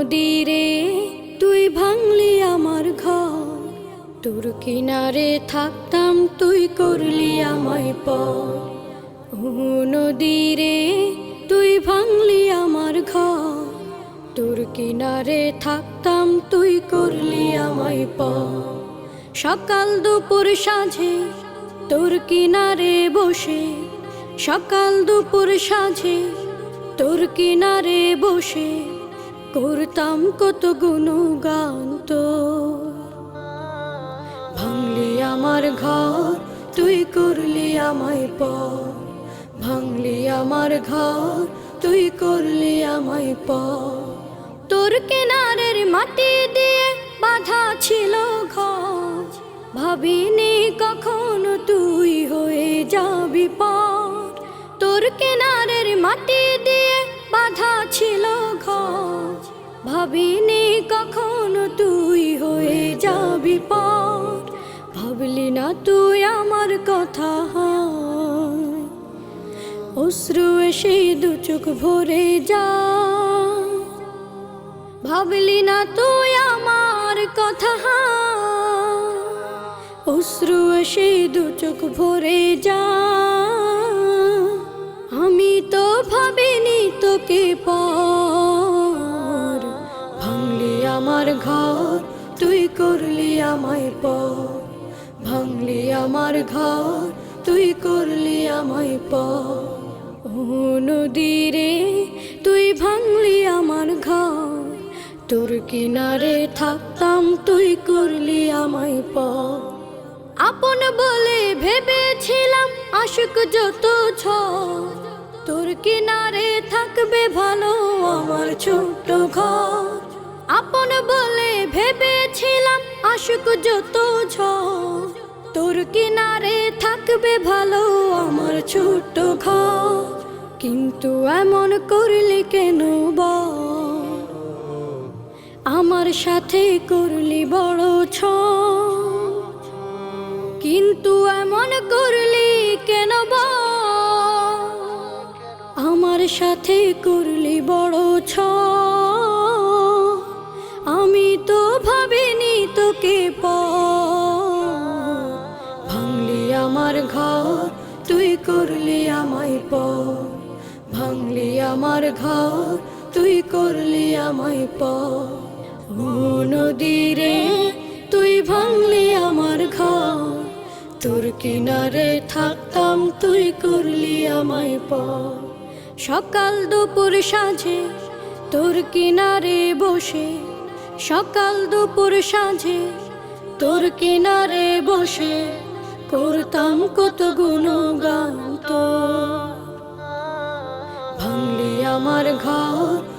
নদীরে তুই ভাঙলি আমার ঘর, তোর কিনারে থাকতাম তুই করলি আমায় পর। ও নদীরে তুই ভাঙলি আমার ঘর, তোর কিনারে থাকতাম তুই করলি আমায় পর। সকাল দুপুর সাঁঝে তোর কিনারে বসে, সকাল দুপুর সাঁঝে তোর কিনারে বসে করতাম কত গুণগান তোর। ভাঙলি আমার ঘর তুই করলি আমায় পর, ভাঙলি আমার ঘর তুই করলি আমায় পর। তোর কিনারের মাটি দিয়ে বাঁধা ছিল ঘর, ভাবিনি কখনো তুই হয়ে যাবি পর। তোর কিনারের মাটি দিয়ে বাঁধা ছিল ঘর, ভাবিনি কখনো তুই হয়ে যাবি পর। ভাবলি না তুই আমার কথা, অশ্রু এসে দু চোখ ভরে যা। ভাবলি না তুই আমার কথা, অশ্রু এসে দু চোখ ভরে যা। আমি তো ভাবিনি তোকে পর, ভাঙলি আমার ঘর তুই করলি আমায় পর, ভাঙলি আমার ঘর তুই করলি আমায় পর। ও নদীরে তুই ভাঙলি আমার ঘর, তোর কিনারে থাকতাম তুই করলি আমায় পর। আপন বলে ভেবেছিলাম আশুক যত ঝড়, তোর কিনারে থাকবে ভালো আমার ছোট্ট ঘর। আপন বলে ভেবেছিলাম আশুক যত ঝড়, তোর কিনারে থাকবে ভালো আমার ছোট্ট ঘর। কিন্তু এমন করলি কেন বল, আমার সাথে করলি বড় ছল। কিন্তু এমন করলি কেন বল, আমার সাথে করলি বড় ছল। আমি তো ভাবিনি তোকে পর, ভাঙলি আমার ঘর তুই করলি আমায় পর, ভাঙলি আমার ঘর তুই করলি আমায় পর। ও নদীরে তুই ভাঙলি আমার ঘর, তোর কিনারে থাকতাম তুই করলি আমায় পর। সকাল দুপুর সাঁঝে তোর কিনারে বসে, সকাল দুপুর সাঁঝে তোর কিনারে বসে করতাম কত গুণগান তোর। ভাঙলি আমার ঘর